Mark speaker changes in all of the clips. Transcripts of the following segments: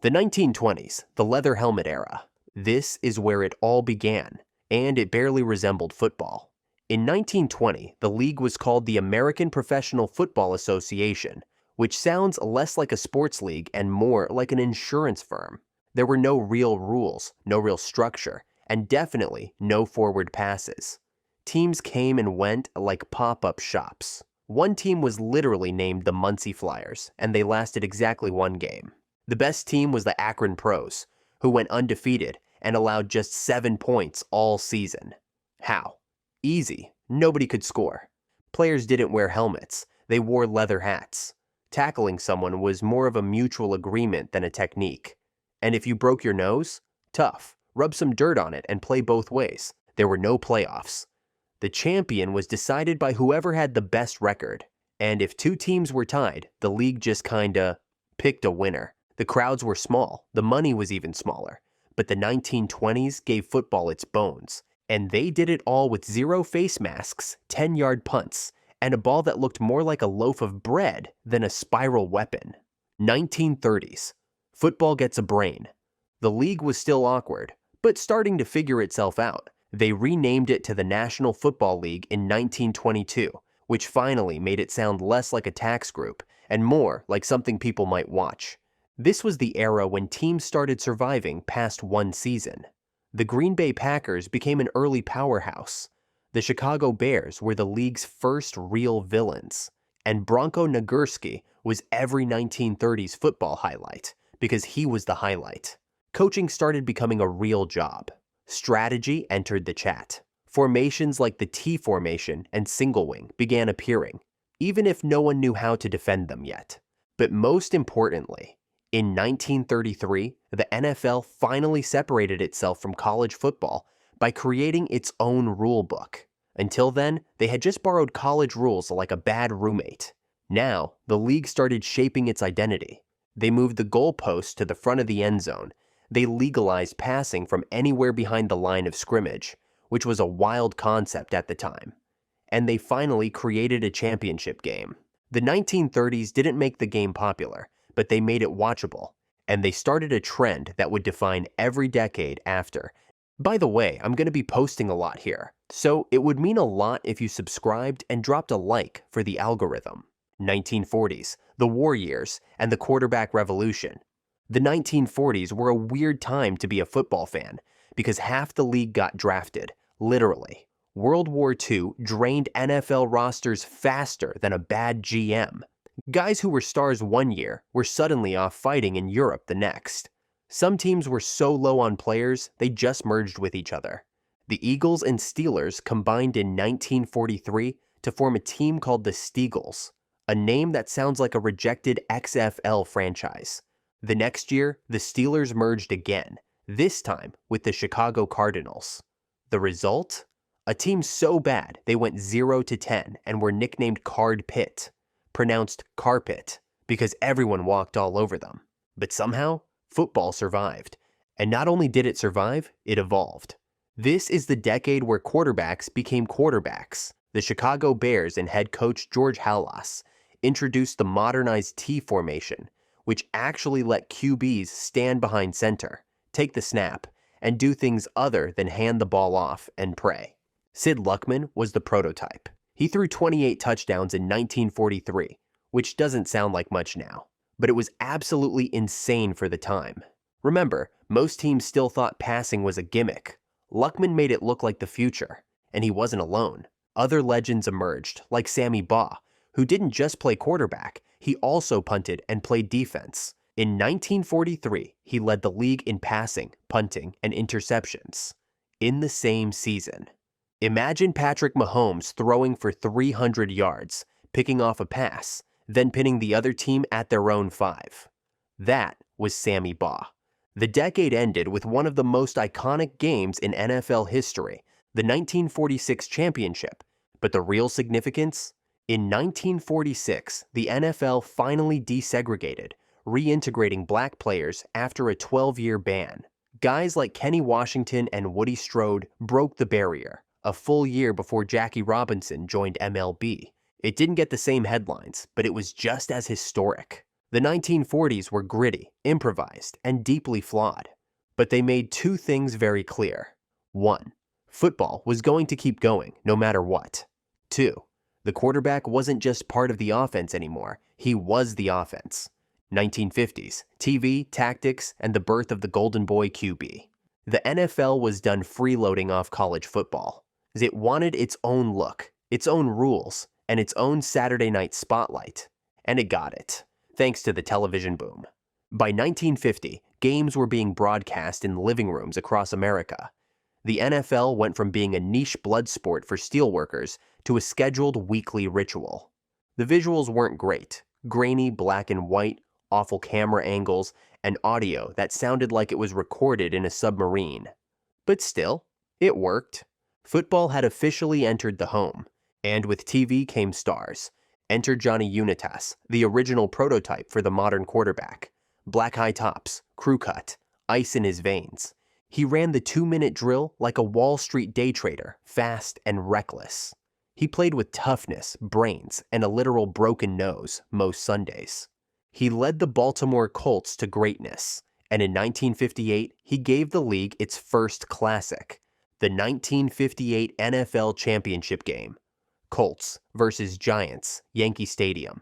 Speaker 1: The 1920s, the leather helmet era. This is where it all began, and it barely resembled football. In 1920, the league was called the American Professional Football Association, which sounds less like a sports league and more like an insurance firm. There were no real rules, no real structure, and definitely no forward passes. Teams came and went like pop-up shops. One team was literally named the Muncie Flyers, and they lasted exactly one game. The best team was the Akron Pros, who went undefeated and allowed just 7 points all season. How? Easy. Nobody could score. Players didn't wear helmets. They wore leather hats. Tackling someone was more of a mutual agreement than a technique. And if you broke your nose, tough. Rub some dirt on it and play both ways. There were no playoffs. The champion was decided by whoever had the best record. And if two teams were tied, the league just kinda picked a winner. The crowds were small. The money was even smaller. But the 1920s gave football its bones. And they did it all with 0 face masks, 10-yard punts, and a ball that looked more like a loaf of bread than a spiral weapon. 1930s. Football gets a brain. The league was still awkward, but starting to figure itself out. They renamed it to the National Football League in 1922, which finally made it sound less like a tax group and more like something people might watch. This was the era when teams started surviving past one season. The Green Bay Packers became an early powerhouse. The Chicago Bears were the league's first real villains. And Bronco Nagurski was every 1930s football highlight because he was the highlight. Coaching started becoming a real job. Strategy entered the chat. Formations like the T formation and single wing began appearing, even if no one knew how to defend them yet. But most importantly, in 1933, the NFL finally separated itself from college football by creating its own rule book. Until then, they had just borrowed college rules like a bad roommate. Now, the league started shaping its identity. They moved the goalpost to the front of the end zone. They legalized passing from anywhere behind the line of scrimmage, which was a wild concept at the time. And they finally created a championship game. The 1930s didn't make the game popular, but they made it watchable, and they started a trend that would define every decade after. By the way, I'm going to be posting a lot here, so it would mean a lot if you subscribed and dropped a like for the algorithm. 1940s, the war years, and the quarterback revolution. The 1940s were a weird time to be a football fan because half the league got drafted, literally. World War II drained NFL rosters faster than a bad GM. Guys who were stars one year were suddenly off fighting in Europe the next. Some teams were so low on players, they just merged with each other. The Eagles and Steelers combined in 1943 to form a team called the Steagles, a name that sounds like a rejected XFL franchise. The next year, the Steelers merged again, this time with the Chicago Cardinals. The result? A team so bad they went 0-10 and were nicknamed Card Pit, pronounced carpet, because everyone walked all over them. But somehow, football survived. And not only did it survive, it evolved. This is the decade where quarterbacks became quarterbacks. The Chicago Bears and head coach George Halas introduced the modernized T formation, which actually let QBs stand behind center, take the snap, and do things other than hand the ball off and pray. Sid Luckman was the prototype. He threw 28 touchdowns in 1943, which doesn't sound like much now, but it was absolutely insane for the time. Remember, most teams still thought passing was a gimmick. Luckman made it look like the future, and he wasn't alone. Other legends emerged, like Sammy Baugh, who didn't just play quarterback, he also punted and played defense. In 1943, he led the league in passing, punting, and interceptions in the same season. Imagine Patrick Mahomes throwing for 300 yards, picking off a pass, then pinning the other team at their own 5. That was Sammy Baugh. The decade ended with one of the most iconic games in NFL history, the 1946 championship. But the real significance? In 1946, the NFL finally desegregated, reintegrating black players after a 12-year ban. Guys like Kenny Washington and Woody Strode broke the barrier, a full year before Jackie Robinson joined MLB. It didn't get the same headlines, but it was just as historic. The 1940s were gritty, improvised, and deeply flawed. But they made two things very clear. 1. Football was going to keep going no matter what. 2. The quarterback wasn't just part of the offense anymore, he was the offense. 1950s, TV, tactics, and the birth of the Golden Boy QB. The NFL was done freeloading off college football. It wanted its own look, its own rules, and its own Saturday night spotlight. And it got it, thanks to the television boom. By 1950, games were being broadcast in living rooms across America. The NFL went from being a niche blood sport for steelworkers to a scheduled weekly ritual. The visuals weren't great. Grainy black and white, awful camera angles, and audio that sounded like it was recorded in a submarine. But still, it worked. Football had officially entered the home, and with TV came stars. Enter Johnny Unitas, the original prototype for the modern quarterback. Black high tops, crew cut, ice in his veins. He ran the 2-minute drill like a Wall Street day trader, fast and reckless. He played with toughness, brains, and a literal broken nose most Sundays. He led the Baltimore Colts to greatness, and in 1958, he gave the league its first classic, the 1958 NFL Championship game, Colts versus Giants, Yankee Stadium.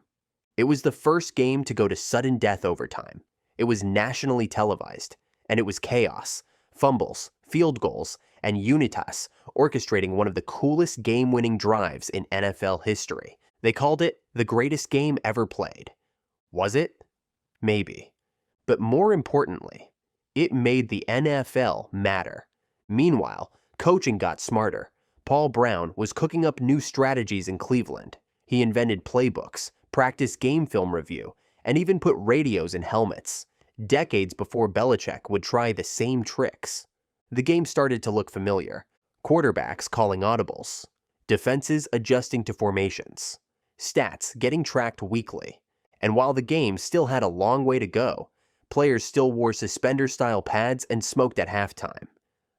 Speaker 1: It was the first game to go to sudden death overtime. It was nationally televised, and it was chaos, fumbles, field goals, and Unitas orchestrating one of the coolest game-winning drives in NFL history. They called it the greatest game ever played. Was it? Maybe. But more importantly, it made the NFL matter. Meanwhile, coaching got smarter. Paul Brown was cooking up new strategies in Cleveland. He invented playbooks, practiced game film review, and even put radios in helmets. Decades before Belichick would try the same tricks. The game started to look familiar. Quarterbacks calling audibles. Defenses adjusting to formations. Stats getting tracked weekly. And while the game still had a long way to go, players still wore suspender-style pads and smoked at halftime.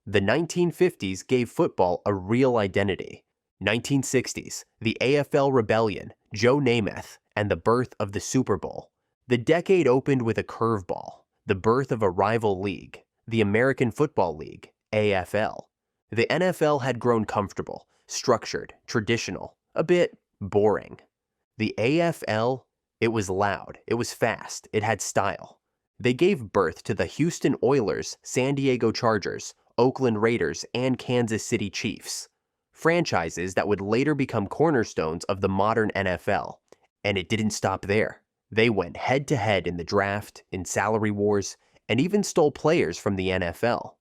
Speaker 1: The 1950s gave football a real identity. 1960s, the AFL rebellion, Joe Namath, and the birth of the Super Bowl. The decade opened with a curveball, the birth of a rival league, the American Football League, AFL. The NFL had grown comfortable, structured, traditional, a bit boring. The AFL, it was loud, it was fast, it had style. They gave birth to the Houston Oilers, San Diego Chargers, Oakland Raiders, and Kansas City Chiefs. Franchises that would later become cornerstones of the modern NFL. And it didn't stop there. They went head-to-head in the draft, in salary wars, and even stole players from the NFL.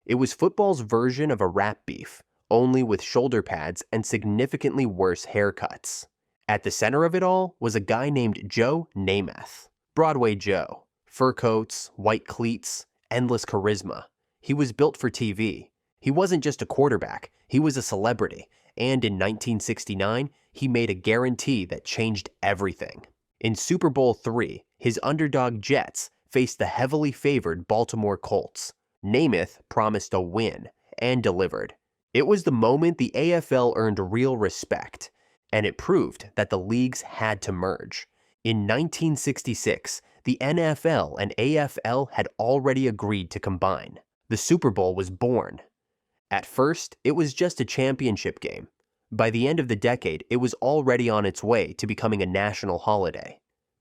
Speaker 1: It was football's version of a rap beef, only with shoulder pads and significantly worse haircuts. At the center of it all was a guy named Joe Namath. Broadway Joe. Fur coats, white cleats, endless charisma. He was built for TV. He wasn't just a quarterback, he was a celebrity. And in 1969, he made a guarantee that changed everything. In Super Bowl III, his underdog Jets faced the heavily favored Baltimore Colts. Namath promised a win, and delivered. It was the moment the AFL earned real respect, and it proved that the leagues had to merge. In 1966, the NFL and AFL had already agreed to combine. The Super Bowl was born. At first, it was just a championship game. By the end of the decade, it was already on its way to becoming a national holiday.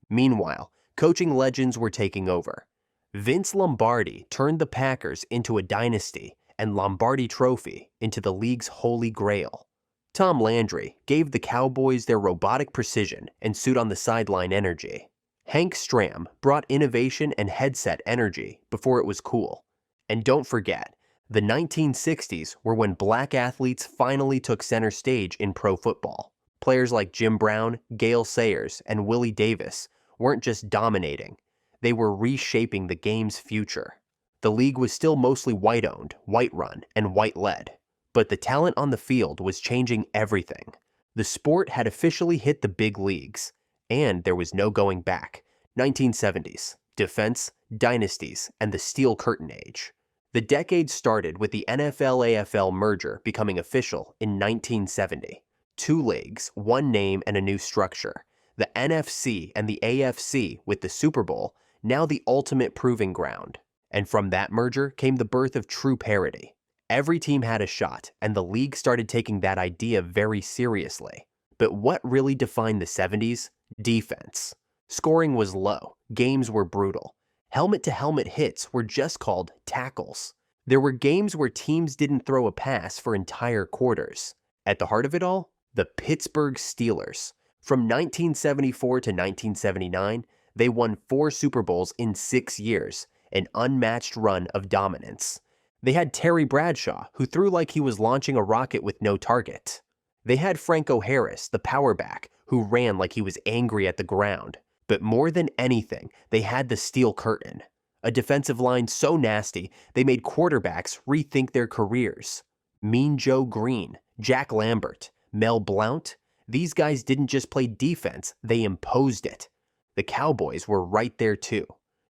Speaker 1: Meanwhile, coaching legends were taking over. Vince Lombardi turned the Packers into a dynasty and Lombardi Trophy into the league's holy grail. Tom Landry gave the Cowboys their robotic precision and suit-on-the-sideline energy. Hank Stram brought innovation and headset energy before it was cool. And don't forget, the 1960s were when black athletes finally took center stage in pro football. Players like Jim Brown, Gale Sayers, and Willie Davis weren't just dominating, they were reshaping the game's future. The league was still mostly white-owned, white-run, and white-led, but the talent on the field was changing everything. The sport had officially hit the big leagues, and there was no going back. 1970s, defense, dynasties, and the Steel Curtain Age. The decade started with the NFL-AFL merger becoming official in 1970. Two leagues, one name, and a new structure. The NFC and the AFC with the Super Bowl, now the ultimate proving ground. And from that merger came the birth of true parity. Every team had a shot, and the league started taking that idea very seriously. But what really defined the 70s? Defense. Scoring was low, games were brutal. Helmet-to-helmet hits were just called tackles. There were games where teams didn't throw a pass for entire quarters. At the heart of it all, the Pittsburgh Steelers. From 1974 to 1979, they won 4 Super Bowls in 6 years, an unmatched run of dominance. They had Terry Bradshaw, who threw like he was launching a rocket with no target. They had Franco Harris, the power back, who ran like he was angry at the ground. But more than anything, they had the Steel Curtain, a defensive line so nasty they made quarterbacks rethink their careers. Mean Joe Green, Jack Lambert, Mel Blount, these guys didn't just play defense, they imposed it. The Cowboys were right there too.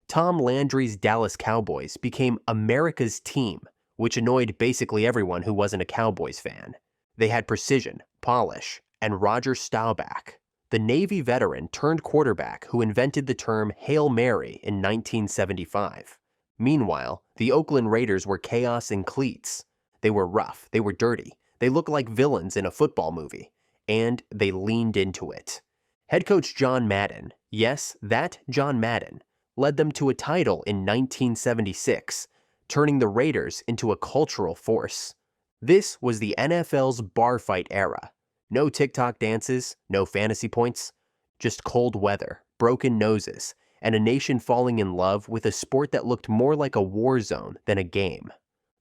Speaker 1: Tom Landry's Dallas Cowboys became America's team, which annoyed basically everyone who wasn't a Cowboys fan. They had precision, polish, and Roger Staubach, the Navy veteran turned quarterback who invented the term Hail Mary in 1975. Meanwhile, the Oakland Raiders were chaos in cleats. They were rough, they were dirty, they looked like villains in a football movie, and they leaned into it. Head coach John Madden, yes, that John Madden, led them to a title in 1976, turning the Raiders into a cultural force. This was the NFL's bar fight era. No TikTok dances, no fantasy points, just cold weather, broken noses, and a nation falling in love with a sport that looked more like a war zone than a game.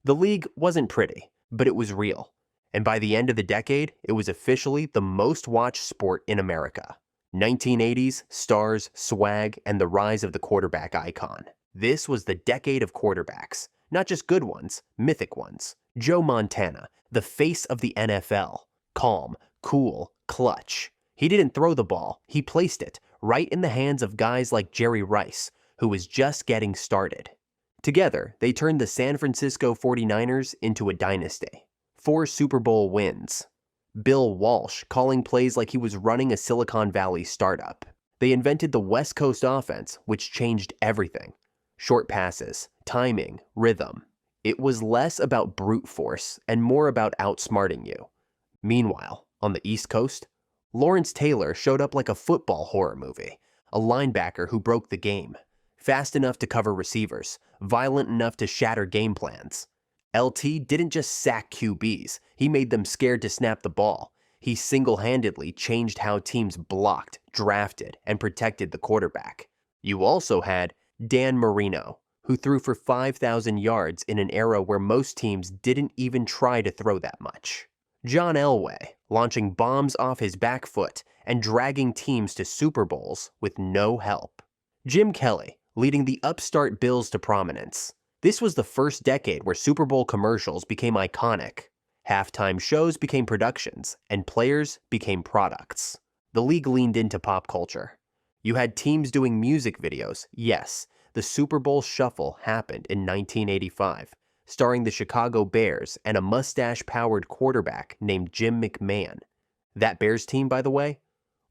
Speaker 1: The league wasn't pretty, but it was real. And by the end of the decade, it was officially the most watched sport in America. 1980s, stars, swag, and the rise of the quarterback icon. This was the decade of quarterbacks. Not just good ones, mythic ones. Joe Montana, the face of the NFL. Calm, cool, clutch. He didn't throw the ball, he placed it right in the hands of guys like Jerry Rice, who was just getting started. Together, they turned the San Francisco 49ers into a dynasty. 4 Super Bowl wins. Bill Walsh calling plays like he was running a Silicon Valley startup. They invented the West Coast offense, which changed everything. Short passes, timing, rhythm. It was less about brute force and more about outsmarting you. Meanwhile, on the East Coast, Lawrence Taylor showed up like a football horror movie, a linebacker who broke the game. Fast enough to cover receivers, violent enough to shatter game plans. LT didn't just sack QBs, he made them scared to snap the ball. He single-handedly changed how teams blocked, drafted, and protected the quarterback. You also had Dan Marino, who threw for 5,000 yards in an era where most teams didn't even try to throw that much. John Elway, launching bombs off his back foot and dragging teams to Super Bowls with no help. Jim Kelly, leading the upstart Bills to prominence. This was the first decade where Super Bowl commercials became iconic. Halftime shows became productions, and players became products. The league leaned into pop culture. You had teams doing music videos, yes. The Super Bowl Shuffle happened in 1985, starring the Chicago Bears and a mustache-powered quarterback named Jim McMahon. That Bears team, by the way,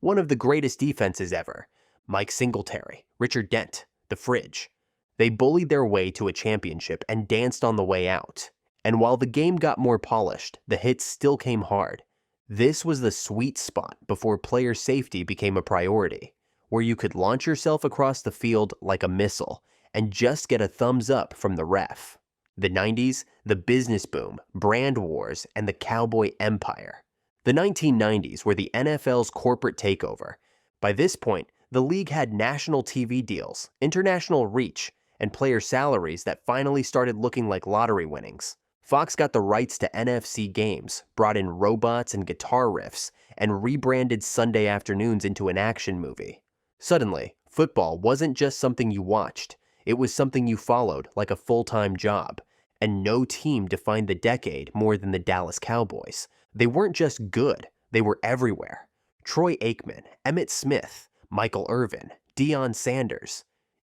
Speaker 1: one of the greatest defenses ever. Mike Singletary, Richard Dent, the Fridge. They bullied their way to a championship and danced on the way out. And while the game got more polished, the hits still came hard. This was the sweet spot before player safety became a priority, where you could launch yourself across the field like a missile and just get a thumbs up from the ref. The 90s, the business boom, brand wars, and the cowboy empire. The 1990s were the NFL's corporate takeover. By this point, the league had national TV deals, international reach, and player salaries that finally started looking like lottery winnings. Fox got the rights to NFC games, brought in robots and guitar riffs, and rebranded Sunday afternoons into an action movie. Suddenly, football wasn't just something you watched, it was something you followed like a full-time job. And no team defined the decade more than the Dallas Cowboys. They weren't just good, they were everywhere. Troy Aikman, Emmitt Smith, Michael Irvin, Deion Sanders.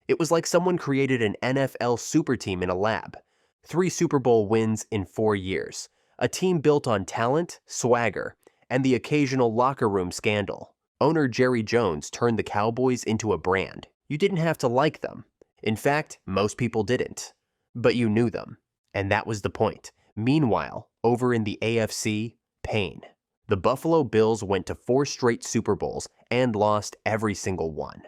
Speaker 1: It was like someone created an NFL super team in a lab. 3 Super Bowl wins in 4 years. A team built on talent, swagger, and the occasional locker room scandal. Owner Jerry Jones turned the Cowboys into a brand. You didn't have to like them. In fact, most people didn't. But you knew them. And that was the point. Meanwhile, over in the AFC, pain. The Buffalo Bills went to 4 straight Super Bowls and lost every single one.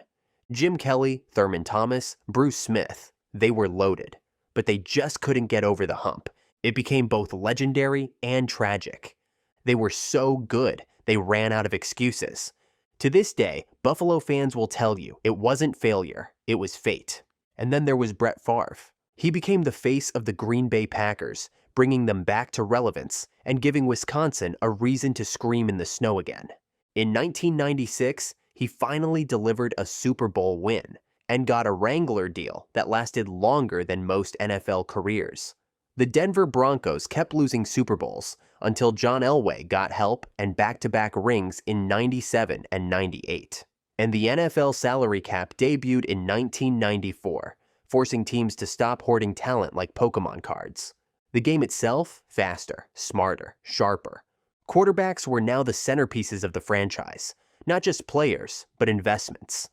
Speaker 1: Jim Kelly, Thurman Thomas, Bruce Smith, they were loaded. But they just couldn't get over the hump. It became both legendary and tragic. They were so good, they ran out of excuses. To this day, Buffalo fans will tell you it wasn't failure, it was fate. And then there was Brett Favre. He became the face of the Green Bay Packers, bringing them back to relevance and giving Wisconsin a reason to scream in the snow again. In 1996, he finally delivered a Super Bowl win and got a Wrangler deal that lasted longer than most NFL careers. The Denver Broncos kept losing Super Bowls until John Elway got help and back-to-back rings in 97 and 98. And the NFL salary cap debuted in 1994, forcing teams to stop hoarding talent like Pokemon cards. The game itself, faster, smarter, sharper. Quarterbacks were now the centerpieces of the franchise, not just players, but investments.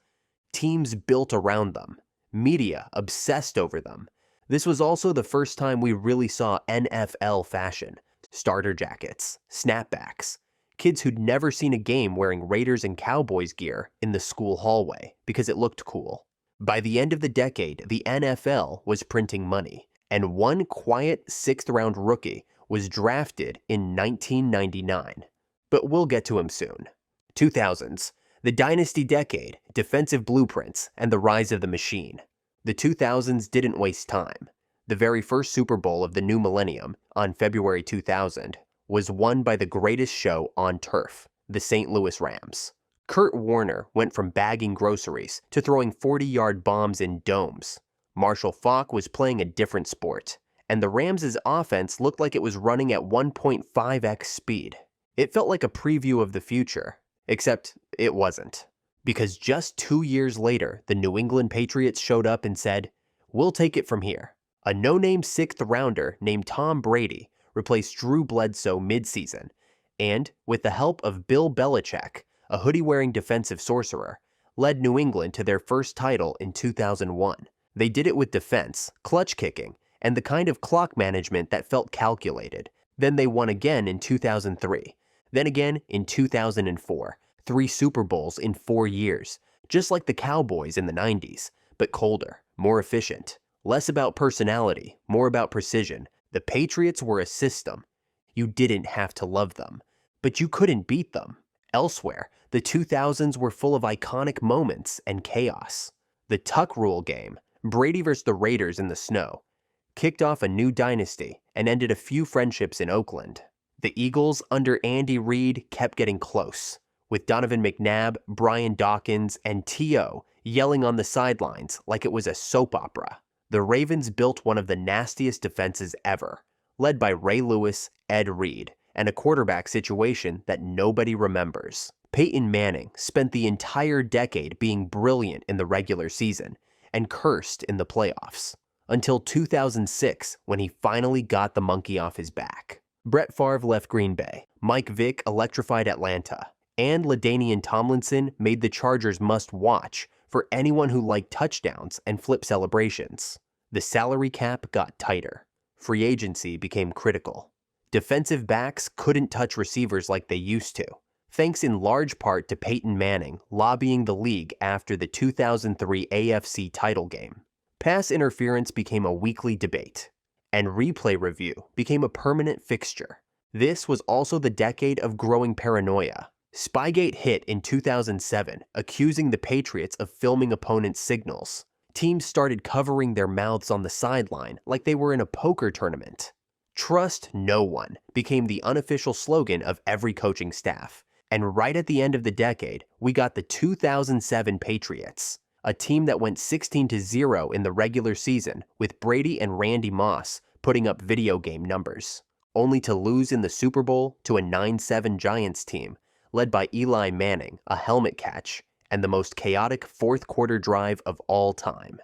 Speaker 1: Teams built around them. Media obsessed over them. This was also the first time we really saw NFL fashion. Starter jackets, snapbacks. Kids who'd never seen a game wearing Raiders and Cowboys gear in the school hallway because it looked cool. By the end of the decade, the NFL was printing money, and one quiet 6th-round rookie was drafted in 1999. But we'll get to him soon. 2000s, the dynasty decade, defensive blueprints, and the rise of the machine. The 2000s didn't waste time. The very first Super Bowl of the new millennium, on February 2000, was won by the greatest show on turf, the St. Louis Rams. Kurt Warner went from bagging groceries to throwing 40-yard bombs in domes. Marshall Faulk was playing a different sport, and the Rams' offense looked like it was running at 1.5x speed. It felt like a preview of the future, except it wasn't. Because just 2 years later, the New England Patriots showed up and said, "We'll take it from here." A no-name 6th-rounder named Tom Brady replaced Drew Bledsoe mid-season, and, with the help of Bill Belichick, a hoodie-wearing defensive sorcerer, led New England to their first title in 2001. They did it with defense, clutch kicking, and the kind of clock management that felt calculated. Then they won again in 2003, then again in 2004, 3 Super Bowls in 4 years, just like the Cowboys in the 90s, but colder, more efficient. Less about personality, more about precision. The Patriots were a system. You didn't have to love them, but you couldn't beat them. Elsewhere, the 2000s were full of iconic moments and chaos. The tuck rule game, Brady vs. the Raiders in the snow, kicked off a new dynasty and ended a few friendships in Oakland. The Eagles under Andy Reid kept getting close, with Donovan McNabb, Brian Dawkins, and T.O. yelling on the sidelines like it was a soap opera. The Ravens built one of the nastiest defenses ever, led by Ray Lewis, Ed Reed, and a quarterback situation that nobody remembers. Peyton Manning spent the entire decade being brilliant in the regular season and cursed in the playoffs, until 2006 when he finally got the monkey off his back. Brett Favre left Green Bay, Mike Vick electrified Atlanta, and LaDainian Tomlinson made the Chargers must-watch for anyone who liked touchdowns and flip celebrations. The salary cap got tighter. Free agency became critical. Defensive backs couldn't touch receivers like they used to, thanks in large part to Peyton Manning lobbying the league after the 2003 AFC title game. Pass interference became a weekly debate, and replay review became a permanent fixture. This was also the decade of growing paranoia. Spygate hit in 2007, accusing the Patriots of filming opponents' signals. Teams started covering their mouths on the sideline like they were in a poker tournament. Trust no one became the unofficial slogan of every coaching staff. And right at the end of the decade, we got the 2007 Patriots, a team that went 16-0 in the regular season with Brady and Randy Moss putting up video game numbers, only to lose in the Super Bowl to a 9-7 Giants team led by Eli Manning, a helmet catch, and the most chaotic fourth-quarter drive of all time.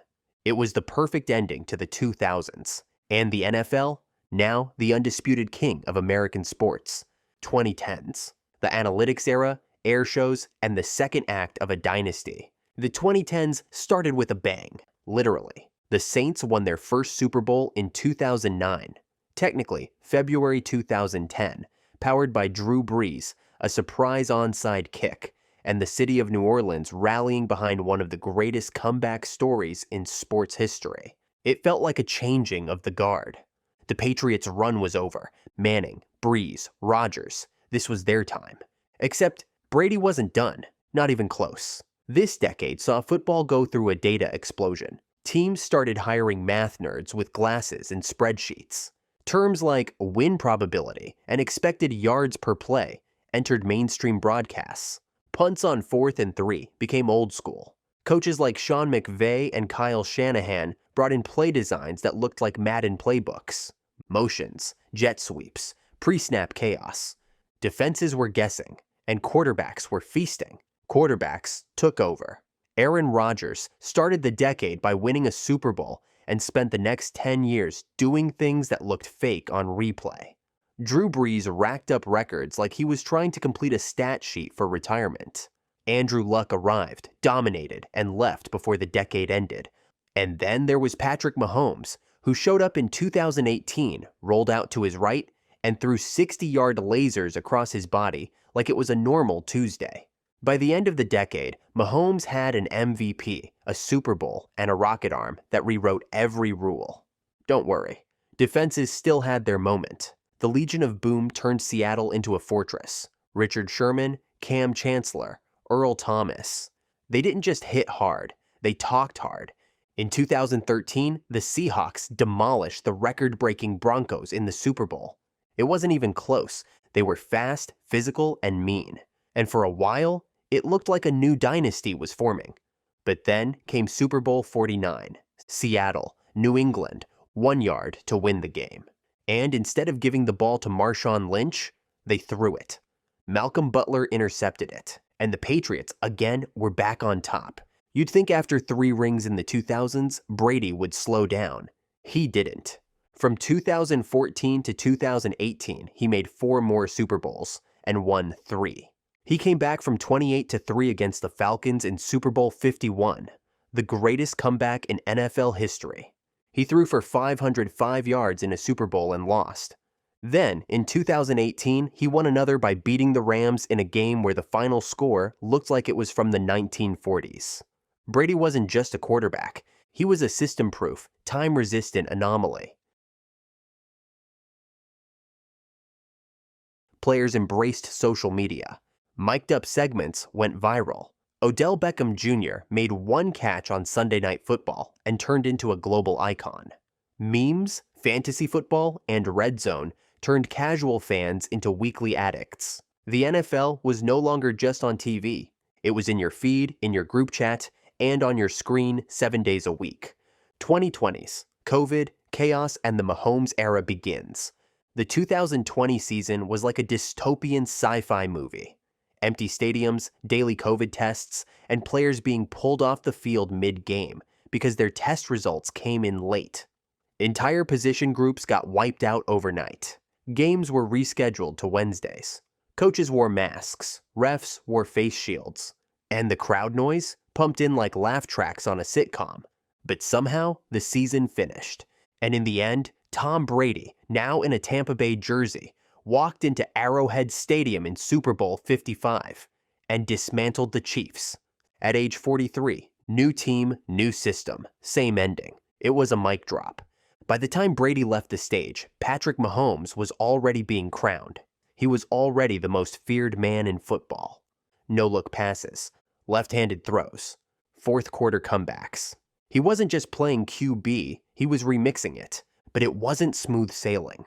Speaker 1: It was the perfect ending to the 2000s, and the NFL, now the undisputed king of American sports, 2010s. The analytics era, air shows, and the second act of a dynasty. The 2010s started with a bang, literally. The Saints won their first Super Bowl in 2009. Technically, February 2010, powered by Drew Brees, a surprise onside kick, and the city of New Orleans rallying behind one of the greatest comeback stories in sports history. It felt like a changing of the guard. The Patriots' run was over. Manning, Brees, Rodgers, this was their time. Except Brady wasn't done, not even close. This decade saw football go through a data explosion. Teams started hiring math nerds with glasses and spreadsheets. Terms like win probability and expected yards per play entered mainstream broadcasts. Punts on 4th and 3 became old school. Coaches like Sean McVay and Kyle Shanahan brought in play designs that looked like Madden playbooks. Motions, jet sweeps, pre-snap chaos. Defenses were guessing, and quarterbacks were feasting. Quarterbacks took over. Aaron Rodgers started the decade by winning a Super Bowl and spent the next 10 years doing things that looked fake on replay. Drew Brees racked up records like he was trying to complete a stat sheet for retirement. Andrew Luck arrived, dominated, and left before the decade ended. And then there was Patrick Mahomes, who showed up in 2018, rolled out to his right, and threw 60-yard lasers across his body like it was a normal Tuesday. By the end of the decade, Mahomes had an MVP, a Super Bowl, and a rocket arm that rewrote every rule. Don't worry, defenses still had their moment. The Legion of Boom turned Seattle into a fortress. Richard Sherman, Cam Chancellor, Earl Thomas. They didn't just hit hard, they talked hard. In 2013, the Seahawks demolished the record-breaking Broncos in the Super Bowl. It wasn't even close. They were fast, physical, and mean. And for a while, it looked like a new dynasty was forming. But then came Super Bowl 49. Seattle, New England, 1 yard to win the game. And instead of giving the ball to Marshawn Lynch, they threw it. Malcolm Butler intercepted it. And the Patriots, again, were back on top. You'd think after 3 rings in the 2000s, Brady would slow down. He didn't. From 2014 to 2018, he made 4 more Super Bowls and won 3. He came back from 28-3 against the Falcons in Super Bowl 51, the greatest comeback in NFL history. He threw for 505 yards in a Super Bowl and lost. Then, in 2018, he won another by beating the Rams in a game where the final score looked like it was from the 1940s. Brady wasn't just a quarterback. He was a system-proof, time-resistant anomaly. Players embraced social media. Mic'd-up segments went viral. Odell Beckham Jr. made 1 catch on Sunday Night Football and turned into a global icon. Memes, fantasy football, and red zone turned casual fans into weekly addicts. The NFL was no longer just on TV. It was in your feed, in your group chat, and on your screen 7 days a week. 2020s, COVID, chaos, and the Mahomes era begins. The 2020 season was like a dystopian sci-fi movie. Empty stadiums, daily COVID tests, and players being pulled off the field mid-game because their test results came in late. Entire position groups got wiped out overnight. Games were rescheduled to Wednesdays. Coaches wore masks, refs wore face shields, and the crowd noise pumped in like laugh tracks on a sitcom. But somehow, the season finished. And in the end, Tom Brady, now in a Tampa Bay jersey, walked into Arrowhead Stadium in Super Bowl 55 and dismantled the Chiefs. At age 43, new team, new system, same ending. It was a mic drop. By the time Brady left the stage, Patrick Mahomes was already being crowned. He was already the most feared man in football. No-look passes, left-handed throws, fourth-quarter comebacks. He wasn't just playing QB, he was remixing it. But it wasn't smooth sailing.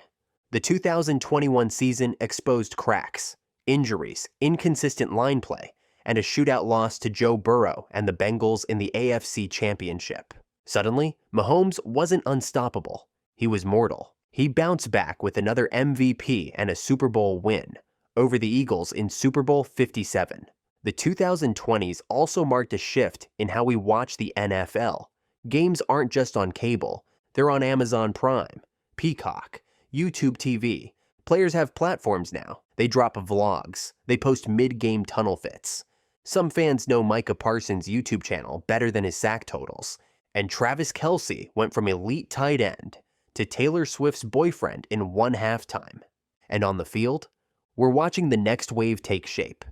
Speaker 1: The 2021 season exposed cracks, injuries, inconsistent line play, and a shootout loss to Joe Burrow and the Bengals in the AFC Championship. Suddenly, Mahomes wasn't unstoppable. He was mortal. He bounced back with another MVP and a Super Bowl win over the Eagles in Super Bowl 57. The 2020s also marked a shift in how we watch the NFL. Games aren't just on cable. They're on Amazon Prime, Peacock, YouTube TV. Players have platforms now. They drop vlogs. They post mid-game tunnel fits. Some fans know Micah Parsons' YouTube channel better than his sack totals. And Travis Kelce went from elite tight end to Taylor Swift's boyfriend in one halftime. And on the field, we're watching the next wave take shape.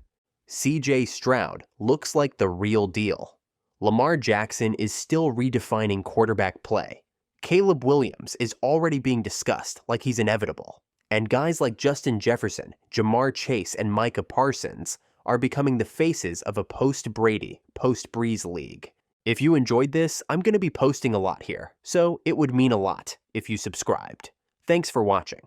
Speaker 1: C.J. Stroud looks like the real deal. Lamar Jackson is still redefining quarterback play. Caleb Williams is already being discussed like he's inevitable. And guys like Justin Jefferson, Jamar Chase, and Micah Parsons are becoming the faces of a post-Brady, post-Breeze league. If you enjoyed this, I'm going to be posting a lot here, so it would mean a lot if you subscribed. Thanks for watching.